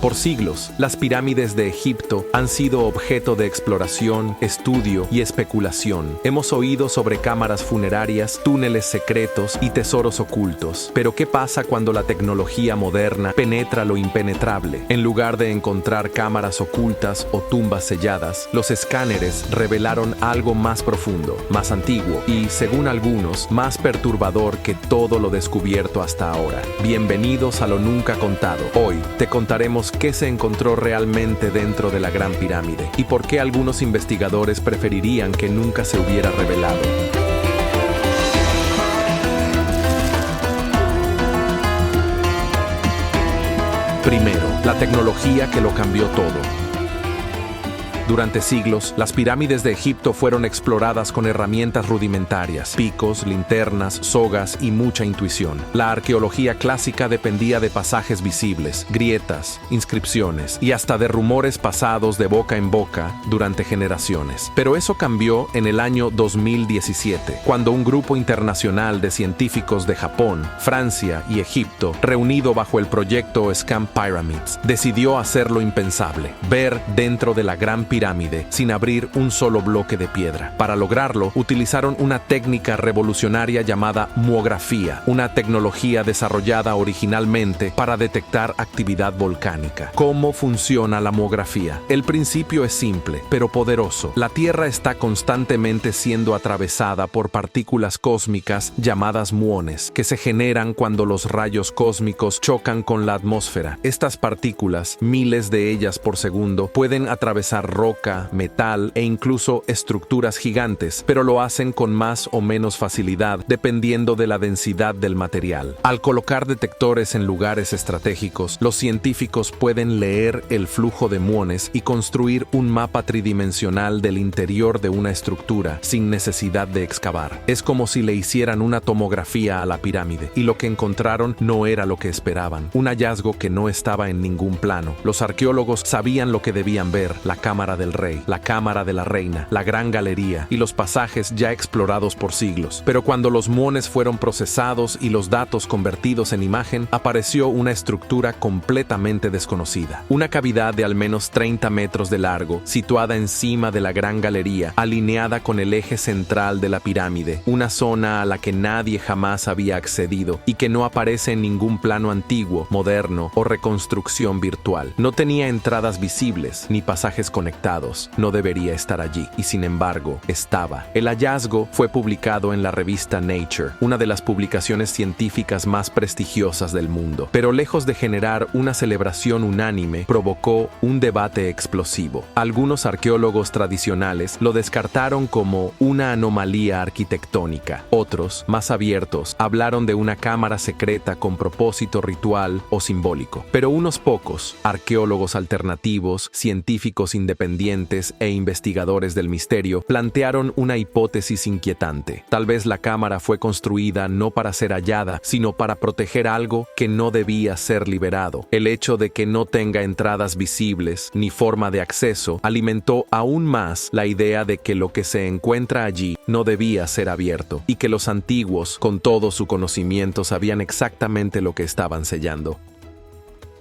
Por siglos, las pirámides de Egipto han sido objeto de exploración, estudio y especulación. Hemos oído sobre cámaras funerarias, túneles secretos y tesoros ocultos. Pero ¿qué pasa cuando la tecnología moderna penetra lo impenetrable? En lugar de encontrar cámaras ocultas o tumbas selladas, los escáneres revelaron algo más profundo, más antiguo y, según algunos, más perturbador que todo lo descubierto hasta ahora. Bienvenidos a lo nunca contado. Hoy te contaremos qué se encontró realmente dentro de la Gran Pirámide y por qué algunos investigadores preferirían que nunca se hubiera revelado. Primero, la tecnología que lo cambió todo. Durante siglos, las pirámides de Egipto fueron exploradas con herramientas rudimentarias, picos, linternas, sogas y mucha intuición. La arqueología clásica dependía de pasajes visibles, grietas, inscripciones y hasta de rumores pasados de boca en boca durante generaciones. Pero eso cambió en el año 2017, cuando un grupo internacional de científicos de Japón, Francia y Egipto, reunido bajo el proyecto Scan Pyramids, decidió hacer lo impensable: ver dentro de la Gran Pirámide sin abrir un solo bloque de piedra. Para lograrlo, utilizaron una técnica revolucionaria llamada muografía, una tecnología desarrollada originalmente para detectar actividad volcánica. ¿Cómo funciona la muografía? El principio es simple, pero poderoso. La Tierra está constantemente siendo atravesada por partículas cósmicas llamadas muones, que se generan cuando los rayos cósmicos chocan con la atmósfera. Estas partículas, miles de ellas por segundo, pueden atravesar roca, metal e incluso estructuras gigantes, pero lo hacen con más o menos facilidad dependiendo de la densidad del material. Al colocar detectores en lugares estratégicos, los científicos pueden leer el flujo de muones y construir un mapa tridimensional del interior de una estructura sin necesidad de excavar. Es como si le hicieran una tomografía a la pirámide, y lo que encontraron no era lo que esperaban, un hallazgo que no estaba en ningún plano. Los arqueólogos sabían lo que debían ver: la cámara del rey, la cámara de la reina, la gran galería y los pasajes ya explorados por siglos. Pero cuando los muones fueron procesados y los datos convertidos en imagen, apareció una estructura completamente desconocida. Una cavidad de al menos 30 metros de largo, situada encima de la gran galería, alineada con el eje central de la pirámide, una zona a la que nadie jamás había accedido y que no aparece en ningún plano antiguo, moderno o reconstrucción virtual. No tenía entradas visibles ni pasajes conectados. No debería estar allí, y sin embargo, estaba. El hallazgo fue publicado en la revista Nature, una de las publicaciones científicas más prestigiosas del mundo. Pero lejos de generar una celebración unánime, provocó un debate explosivo. Algunos arqueólogos tradicionales lo descartaron como una anomalía arquitectónica. Otros, más abiertos, hablaron de una cámara secreta con propósito ritual o simbólico. Pero unos pocos, arqueólogos alternativos, científicos independientes e investigadores del misterio, plantearon una hipótesis inquietante. Tal vez la cámara fue construida no para ser hallada, sino para proteger algo que no debía ser liberado. El hecho de que no tenga entradas visibles ni forma de acceso alimentó aún más la idea de que lo que se encuentra allí no debía ser abierto, y que los antiguos, con todo su conocimiento, sabían exactamente lo que estaban sellando.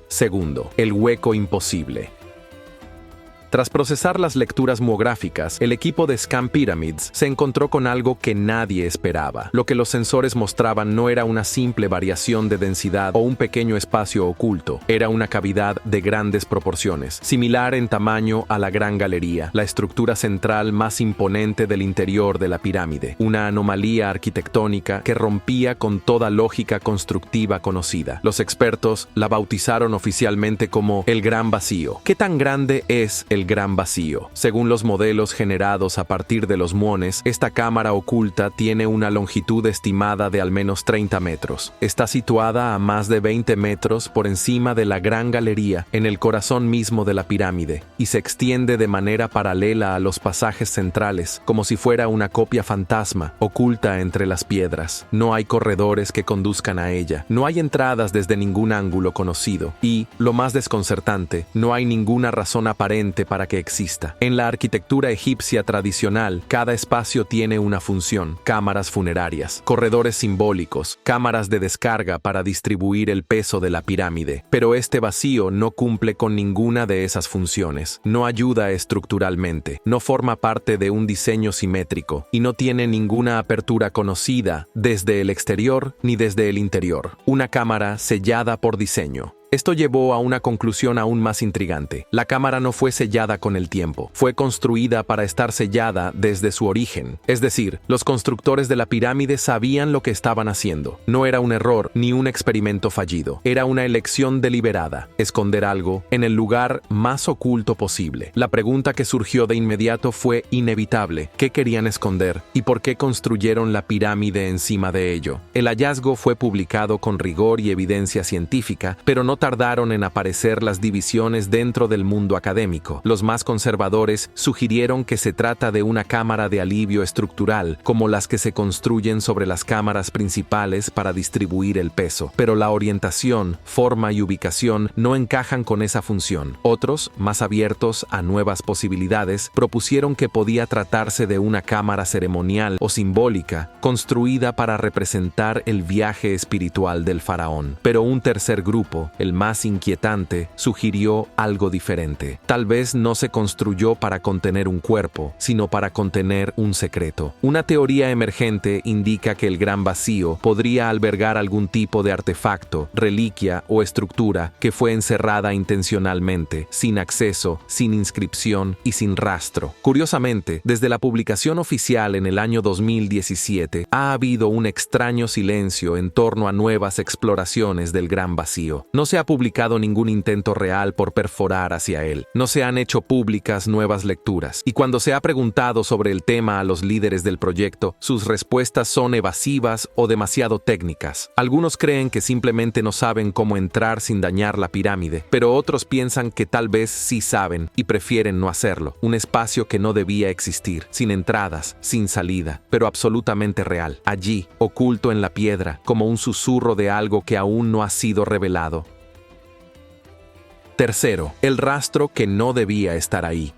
Segundo, el hueco imposible. Tras procesar las lecturas muográficas, el equipo de Scan Pyramids se encontró con algo que nadie esperaba. Lo que los sensores mostraban no era una simple variación de densidad o un pequeño espacio oculto. Era una cavidad de grandes proporciones, similar en tamaño a la Gran Galería, la estructura central más imponente del interior de la pirámide. Una anomalía arquitectónica que rompía con toda lógica constructiva conocida. Los expertos la bautizaron oficialmente como el Gran Vacío. ¿Qué tan grande es el Gran Vacío? Según los modelos generados a partir de los muones, esta cámara oculta tiene una longitud estimada de al menos 30 metros. Está situada a más de 20 metros por encima de la Gran Galería, en el corazón mismo de la pirámide, y se extiende de manera paralela a los pasajes centrales, como si fuera una copia fantasma, oculta entre las piedras. No hay corredores que conduzcan a ella, no hay entradas desde ningún ángulo conocido, y, lo más desconcertante, no hay ninguna razón aparente para que exista. En la arquitectura egipcia tradicional, cada espacio tiene una función: cámaras funerarias, corredores simbólicos, cámaras de descarga para distribuir el peso de la pirámide. Pero este vacío no cumple con ninguna de esas funciones, no ayuda estructuralmente, no forma parte de un diseño simétrico y no tiene ninguna apertura conocida desde el exterior ni desde el interior. Una cámara sellada por diseño. Esto llevó a una conclusión aún más intrigante. La cámara no fue sellada con el tiempo, fue construida para estar sellada desde su origen. Es decir, los constructores de la pirámide sabían lo que estaban haciendo. No era un error ni un experimento fallido. Era una elección deliberada: esconder algo en el lugar más oculto posible. La pregunta que surgió de inmediato fue inevitable: ¿qué querían esconder y por qué construyeron la pirámide encima de ello? El hallazgo fue publicado con rigor y evidencia científica, pero no tardaron en aparecer las divisiones dentro del mundo académico. Los más conservadores sugirieron que se trata de una cámara de alivio estructural, como las que se construyen sobre las cámaras principales para distribuir el peso. Pero la orientación, forma y ubicación no encajan con esa función. Otros, más abiertos a nuevas posibilidades, propusieron que podía tratarse de una cámara ceremonial o simbólica, construida para representar el viaje espiritual del faraón. Pero un tercer grupo, el más inquietante, sugirió algo diferente. Tal vez no se construyó para contener un cuerpo, sino para contener un secreto. Una teoría emergente indica que el gran vacío podría albergar algún tipo de artefacto, reliquia o estructura que fue encerrada intencionalmente, sin acceso, sin inscripción y sin rastro. Curiosamente, desde la publicación oficial en el año 2017, ha habido un extraño silencio en torno a nuevas exploraciones del gran vacío. No se ha publicado ningún intento real por perforar hacia él. No se han hecho públicas nuevas lecturas. Y cuando se ha preguntado sobre el tema a los líderes del proyecto, sus respuestas son evasivas o demasiado técnicas. Algunos creen que simplemente no saben cómo entrar sin dañar la pirámide, pero otros piensan que tal vez sí saben y prefieren no hacerlo. Un espacio que no debía existir, sin entradas, sin salida, pero absolutamente real. Allí, oculto en la piedra, como un susurro de algo que aún no ha sido revelado. Tercero, el rastro que no debía estar ahí.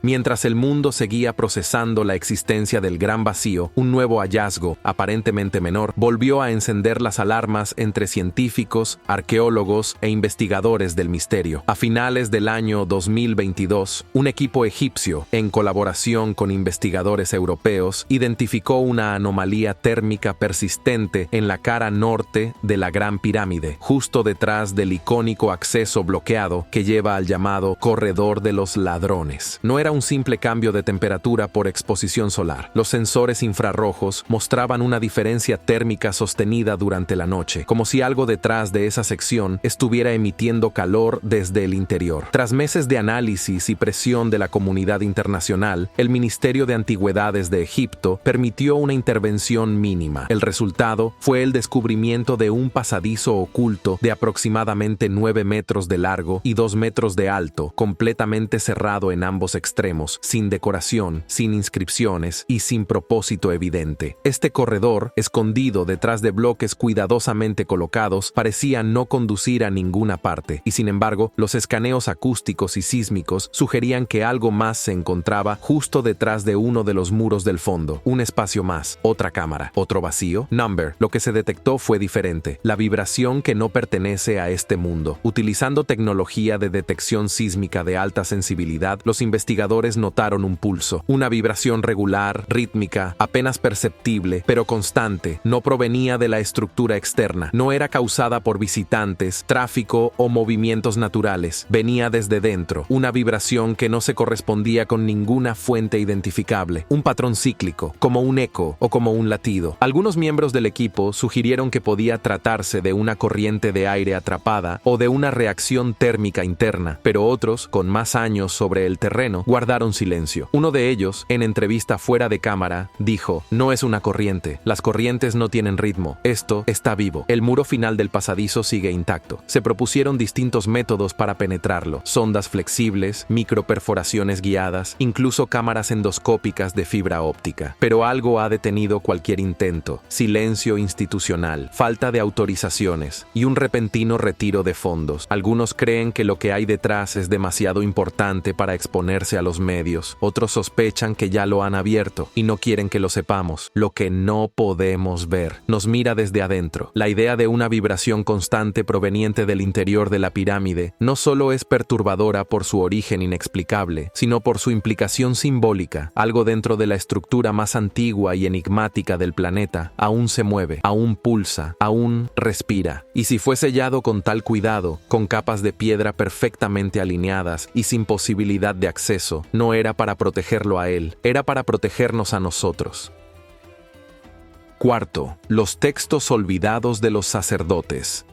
Mientras el mundo seguía procesando la existencia del gran vacío, un nuevo hallazgo, aparentemente menor, volvió a encender las alarmas entre científicos, arqueólogos e investigadores del misterio. A finales del año 2022, un equipo egipcio, en colaboración con investigadores europeos, identificó una anomalía térmica persistente en la cara norte de la Gran Pirámide, justo detrás del icónico acceso bloqueado que lleva al llamado Corredor de los Ladrones. No era un simple cambio de temperatura por exposición solar. Los sensores infrarrojos mostraban una diferencia térmica sostenida durante la noche, como si algo detrás de esa sección estuviera emitiendo calor desde el interior. Tras meses de análisis y presión de la comunidad internacional, el Ministerio de Antigüedades de Egipto permitió una intervención mínima. El resultado fue el descubrimiento de un pasadizo oculto de aproximadamente 9 metros de largo y 2 metros de alto, completamente cerrado en ambos extremos, sin decoración, sin inscripciones y sin propósito evidente. Este corredor, escondido detrás de bloques cuidadosamente colocados, parecía no conducir a ninguna parte, y sin embargo, los escaneos acústicos y sísmicos sugerían que algo más se encontraba justo detrás de uno de los muros del fondo. Un espacio más, otra cámara, otro vacío. Lo que se detectó fue diferente, la vibración que no pertenece a este mundo. Utilizando tecnología de detección sísmica de alta sensibilidad, los investigadores notaron un pulso, una vibración regular, rítmica, apenas perceptible, pero constante. No provenía de la estructura externa, no era causada por visitantes, tráfico o movimientos naturales. Venía desde dentro, una vibración que no se correspondía con ninguna fuente identificable, un patrón cíclico, como un eco o como un latido. Algunos miembros del equipo sugirieron que podía tratarse de una corriente de aire atrapada o de una reacción térmica interna, pero otros, con más años sobre el terreno, guardaron guardaron silencio. Uno de ellos, en entrevista fuera de cámara, dijo: no es una corriente. Las corrientes no tienen ritmo. Esto está vivo. El muro final del pasadizo sigue intacto. Se propusieron distintos métodos para penetrarlo: sondas flexibles, microperforaciones guiadas, incluso cámaras endoscópicas de fibra óptica. Pero algo ha detenido cualquier intento: silencio institucional, falta de autorizaciones y un repentino retiro de fondos. Algunos creen que lo que hay detrás es demasiado importante para exponerse a los medios. Otros sospechan que ya lo han abierto y no quieren que lo sepamos. Lo que no podemos ver nos mira desde adentro. La idea de una vibración constante proveniente del interior de la pirámide no solo es perturbadora por su origen inexplicable, sino por su implicación simbólica. Algo dentro de la estructura más antigua y enigmática del planeta aún se mueve, aún pulsa, aún respira. Y si fue sellado con tal cuidado, con capas de piedra perfectamente alineadas y sin posibilidad de acceso, no era para protegerlo a él, era para protegernos a nosotros. Cuarto, los textos olvidados de los sacerdotes.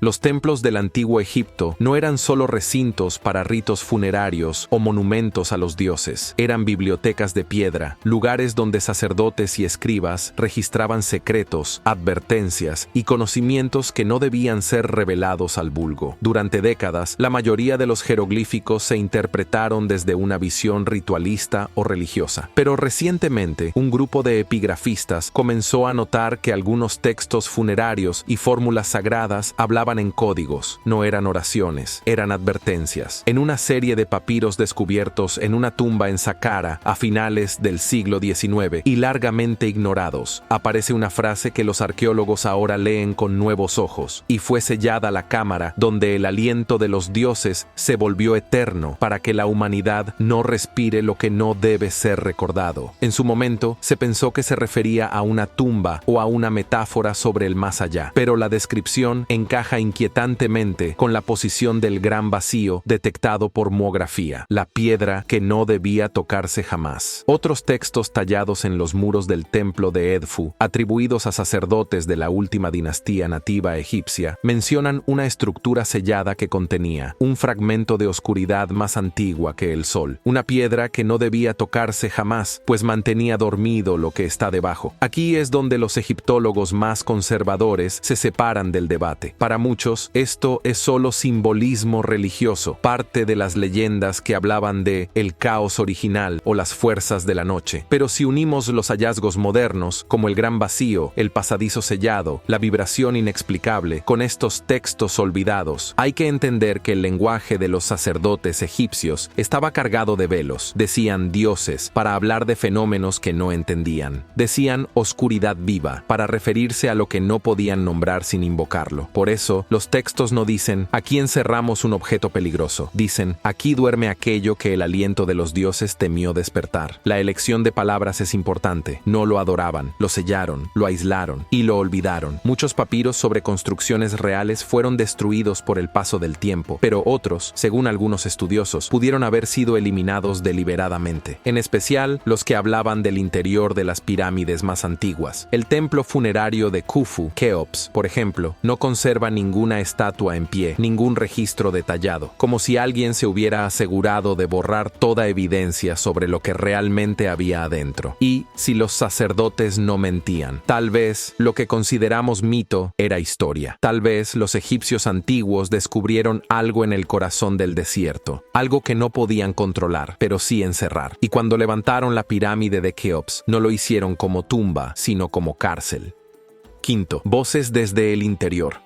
Los templos del antiguo Egipto no eran solo recintos para ritos funerarios o monumentos a los dioses. Eran bibliotecas de piedra, lugares donde sacerdotes y escribas registraban secretos, advertencias y conocimientos que no debían ser revelados al vulgo. Durante décadas, la mayoría de los jeroglíficos se interpretaron desde una visión ritualista o religiosa. Pero recientemente, un grupo de epigrafistas comenzó a notar que algunos textos funerarios y fórmulas sagradas hablaban en códigos, no eran oraciones, eran advertencias. En una serie de papiros descubiertos en una tumba en Saqqara a finales del siglo XIX y largamente ignorados, aparece una frase que los arqueólogos ahora leen con nuevos ojos: y fue sellada la cámara donde el aliento de los dioses se volvió eterno para que la humanidad no respire lo que no debe ser recordado. En su momento se pensó que se refería a una tumba o a una metáfora sobre el más allá, pero la descripción encaja inquietantemente con la posición del gran vacío detectado por muografía, la piedra que no debía tocarse jamás. Otros textos tallados en los muros del templo de Edfu, atribuidos a sacerdotes de la última dinastía nativa egipcia, mencionan una estructura sellada que contenía un fragmento de oscuridad más antigua que el sol, una piedra que no debía tocarse jamás, pues mantenía dormido lo que está debajo. Aquí es donde los egiptólogos más conservadores se separan del debate. Para muchos, esto es solo simbolismo religioso, parte de las leyendas que hablaban de el caos original o las fuerzas de la noche. Pero si unimos los hallazgos modernos, como el gran vacío, el pasadizo sellado, la vibración inexplicable, con estos textos olvidados, hay que entender que el lenguaje de los sacerdotes egipcios estaba cargado de velos. Decían dioses para hablar de fenómenos que no entendían. Decían oscuridad viva para referirse a lo que no podían nombrar sin invocarlo. Por eso, los textos no dicen: aquí encerramos un objeto peligroso. Dicen: aquí duerme aquello que el aliento de los dioses temió despertar. La elección de palabras es importante. No lo adoraban, lo sellaron, lo aislaron y lo olvidaron. Muchos papiros sobre construcciones reales fueron destruidos por el paso del tiempo, pero otros, según algunos estudiosos, pudieron haber sido eliminados deliberadamente. En especial, los que hablaban del interior de las pirámides más antiguas. El templo funerario de Khufu, Keops, por ejemplo, no conserva ninguna estatua en pie, ningún registro detallado, como si alguien se hubiera asegurado de borrar toda evidencia sobre lo que realmente había adentro. Y si los sacerdotes no mentían, tal vez lo que consideramos mito era historia. Tal vez los egipcios antiguos descubrieron algo en el corazón del desierto, algo que no podían controlar, pero sí encerrar. Y cuando levantaron la pirámide de Keops, no lo hicieron como tumba, sino como cárcel. Quinto, voces desde el interior.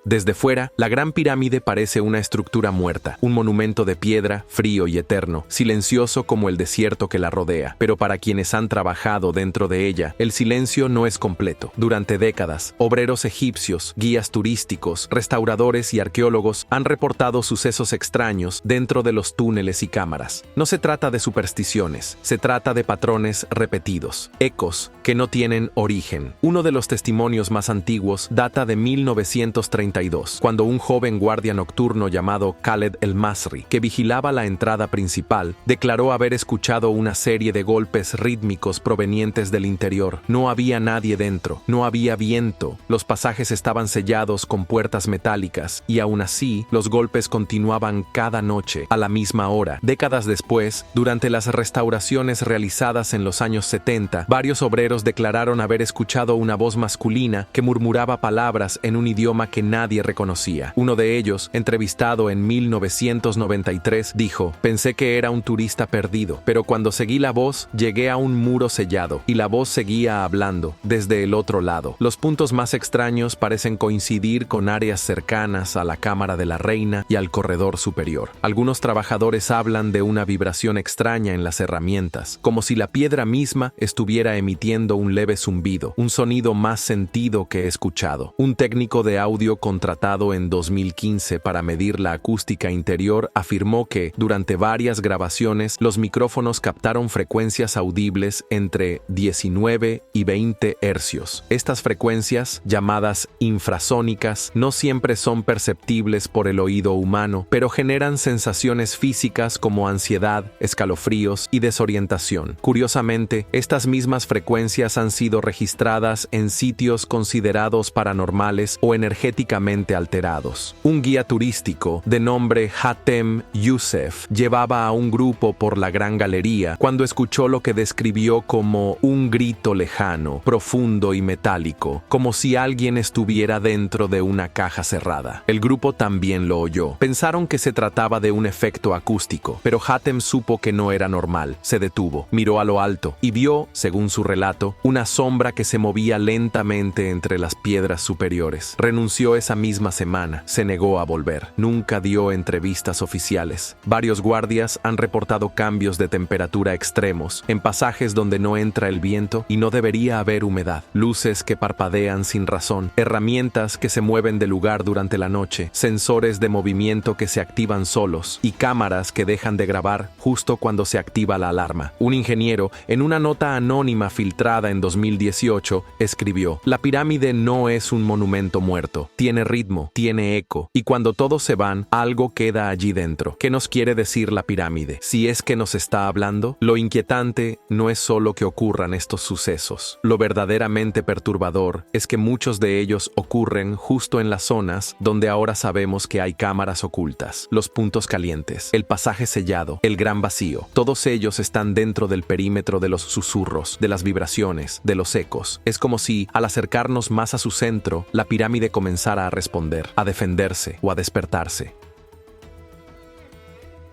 Desde fuera, la Gran Pirámide parece una estructura muerta, un monumento de piedra, frío y eterno, silencioso como el desierto que la rodea. Pero para quienes han trabajado dentro de ella, el silencio no es completo. Durante décadas, obreros egipcios, guías turísticos, restauradores y arqueólogos han reportado sucesos extraños dentro de los túneles y cámaras. No se trata de supersticiones, se trata de patrones repetidos, ecos que no tienen origen. Uno de los testimonios más antiguos data de 1930 1932, cuando un joven guardia nocturno llamado Khaled El-Masri, que vigilaba la entrada principal, declaró haber escuchado una serie de golpes rítmicos provenientes del interior. No había nadie dentro, no había viento, los pasajes estaban sellados con puertas metálicas, y aún así, los golpes continuaban cada noche, a la misma hora. Décadas después, durante las restauraciones realizadas en los años 70, varios obreros declararon haber escuchado una voz masculina que murmuraba palabras en un idioma que nadie reconocía. Uno de ellos, entrevistado en 1993, dijo: «Pensé que era un turista perdido, pero cuando seguí la voz, llegué a un muro sellado, y la voz seguía hablando, desde el otro lado». Los puntos más extraños parecen coincidir con áreas cercanas a la cámara de la reina y al corredor superior. Algunos trabajadores hablan de una vibración extraña en las herramientas, como si la piedra misma estuviera emitiendo un leve zumbido, un sonido más sentido que escuchado. Un técnico de audio contratado en 2015 para medir la acústica interior afirmó que, durante varias grabaciones, los micrófonos captaron frecuencias audibles entre 19 y 20 hercios. Estas frecuencias, llamadas infrasónicas, no siempre son perceptibles por el oído humano, pero generan sensaciones físicas como ansiedad, escalofríos y desorientación. Curiosamente, estas mismas frecuencias han sido registradas en sitios considerados paranormales o energéticamente alterados. Un guía turístico de nombre Hatem Youssef llevaba a un grupo por la Gran Galería cuando escuchó lo que describió como un grito lejano, profundo y metálico, como si alguien estuviera dentro de una caja cerrada. El grupo también lo oyó. Pensaron que se trataba de un efecto acústico, pero Hatem supo que no era normal. Se detuvo, miró a lo alto y vio, según su relato, una sombra que se movía lentamente entre las piedras superiores. Renunció esa misma semana, se negó a volver. Nunca dio entrevistas oficiales. Varios guardias han reportado cambios de temperatura extremos, en pasajes donde no entra el viento y no debería haber humedad, luces que parpadean sin razón, herramientas que se mueven de lugar durante la noche, sensores de movimiento que se activan solos y cámaras que dejan de grabar justo cuando se activa la alarma. Un ingeniero, en una nota anónima filtrada en 2018, escribió: «La pirámide no es un monumento muerto, tiene ritmo, tiene eco, y cuando todos se van, algo queda allí dentro». ¿Qué nos quiere decir la pirámide? Si es que nos está hablando, lo inquietante no es solo que ocurran estos sucesos. Lo verdaderamente perturbador es que muchos de ellos ocurren justo en las zonas donde ahora sabemos que hay cámaras ocultas. Los puntos calientes, el pasaje sellado, el gran vacío, todos ellos están dentro del perímetro de los susurros, de las vibraciones, de los ecos. Es como si, al acercarnos más a su centro, la pirámide comenzara a responder, a defenderse o a despertarse.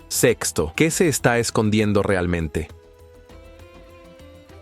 Sexto, ¿qué se está escondiendo realmente?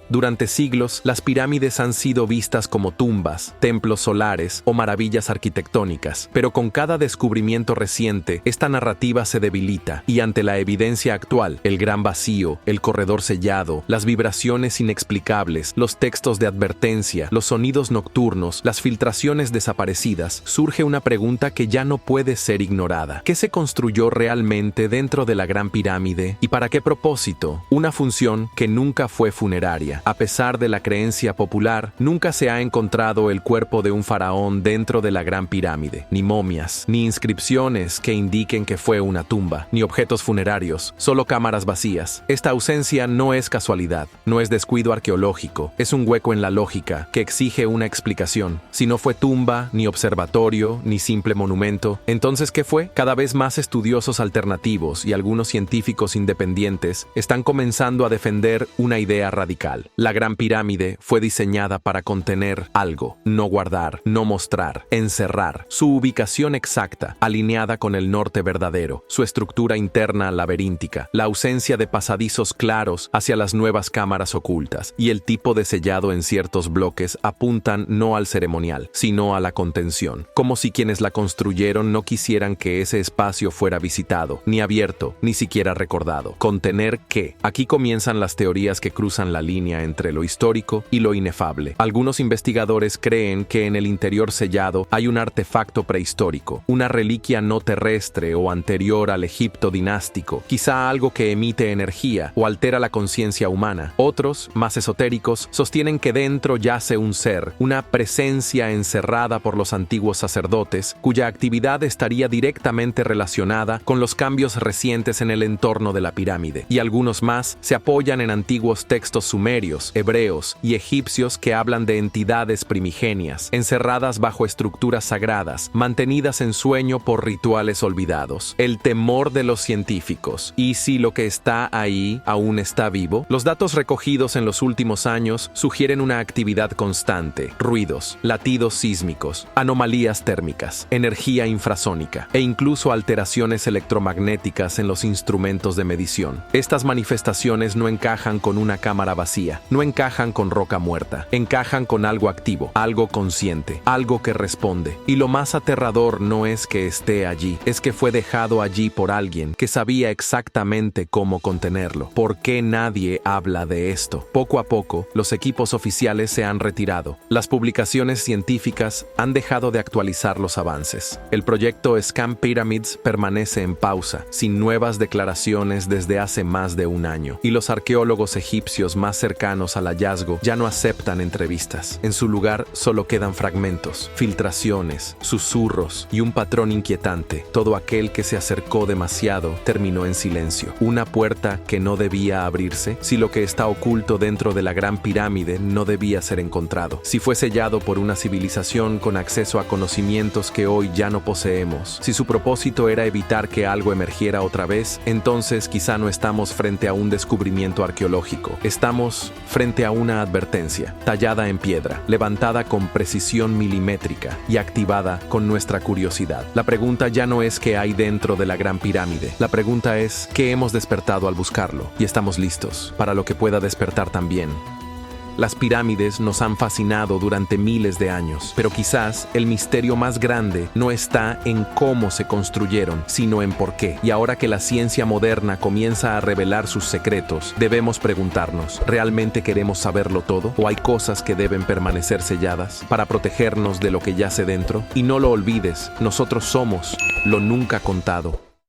Durante siglos, las pirámides han sido vistas como tumbas, templos solares o maravillas arquitectónicas, pero con cada descubrimiento reciente, esta narrativa se debilita, y ante la evidencia actual, el gran vacío, el corredor sellado, las vibraciones inexplicables, los textos de advertencia, los sonidos nocturnos, las filtraciones desaparecidas, surge una pregunta que ya no puede ser ignorada. ¿Qué se construyó realmente dentro de la Gran Pirámide y para qué propósito? Una función que nunca fue funeraria. A pesar de la creencia popular, nunca se ha encontrado el cuerpo de un faraón dentro de la Gran Pirámide, ni momias, ni inscripciones que indiquen que fue una tumba, ni objetos funerarios, solo cámaras vacías. Esta ausencia no es casualidad, no es descuido arqueológico, es un hueco en la lógica que exige una explicación. Si no fue tumba, ni observatorio, ni simple monumento, ¿entonces qué fue? Cada vez más estudiosos alternativos y algunos científicos independientes están comenzando a defender una idea radical. La Gran Pirámide fue diseñada para contener algo, no guardar, no mostrar, encerrar. Su ubicación exacta, alineada con el norte verdadero, su estructura interna laberíntica, la ausencia de pasadizos claros hacia las nuevas cámaras ocultas y el tipo de sellado en ciertos bloques apuntan no al ceremonial, sino a la contención. Como si quienes la construyeron no quisieran que ese espacio fuera visitado, ni abierto, ni siquiera recordado. ¿Contener qué? Aquí comienzan las teorías que cruzan la línea línea entre lo histórico y lo inefable. Algunos investigadores creen que en el interior sellado hay un artefacto prehistórico, una reliquia no terrestre o anterior al Egipto dinástico, quizá algo que emite energía o altera la conciencia humana. Otros, más esotéricos, sostienen que dentro yace un ser, una presencia encerrada por los antiguos sacerdotes, cuya actividad estaría directamente relacionada con los cambios recientes en el entorno de la pirámide. Y algunos más se apoyan en antiguos textos sumerios, hebreos y egipcios que hablan de entidades primigenias, encerradas bajo estructuras sagradas, mantenidas en sueño por rituales olvidados. El temor de los científicos. ¿Y si lo que está ahí aún está vivo? Los datos recogidos en los últimos años sugieren una actividad constante: ruidos, latidos sísmicos, anomalías térmicas, energía infrasónica e incluso alteraciones electromagnéticas en los instrumentos de medición. Estas manifestaciones no encajan con una cámara vacía, no encajan con roca muerta, encajan con algo activo, algo consciente, algo que responde. Y lo más aterrador no es que esté allí, es que fue dejado allí por alguien que sabía exactamente cómo contenerlo. ¿Por qué nadie habla de esto? Poco a poco, los equipos oficiales se han retirado. Las publicaciones científicas han dejado de actualizar los avances. El proyecto Scam Pyramids permanece en pausa, sin nuevas declaraciones desde hace más de un año. Y los arqueólogos egipcios más cercanos al hallazgo ya no aceptan entrevistas. En su lugar solo quedan fragmentos, filtraciones, susurros y un patrón inquietante. Todo aquel que se acercó demasiado terminó en silencio. Una puerta que no debía abrirse si lo que está oculto dentro de la gran pirámide no debía ser encontrado. Si fue sellado por una civilización con acceso a conocimientos que hoy ya no poseemos. Si su propósito era evitar que algo emergiera otra vez, entonces quizá no estamos frente a un descubrimiento arqueológico. Estamos frente a una advertencia, tallada en piedra, levantada con precisión milimétrica y activada con nuestra curiosidad. La pregunta ya no es qué hay dentro de la gran pirámide. La pregunta es qué hemos despertado al buscarlo, y estamos listos para lo que pueda despertar también. Las pirámides nos han fascinado durante miles de años, pero quizás el misterio más grande no está en cómo se construyeron, sino en por qué. Y ahora que la ciencia moderna comienza a revelar sus secretos, debemos preguntarnos, ¿realmente queremos saberlo todo? ¿O hay cosas que deben permanecer selladas para protegernos de lo que yace dentro? Y no lo olvides, nosotros somos lo nunca contado.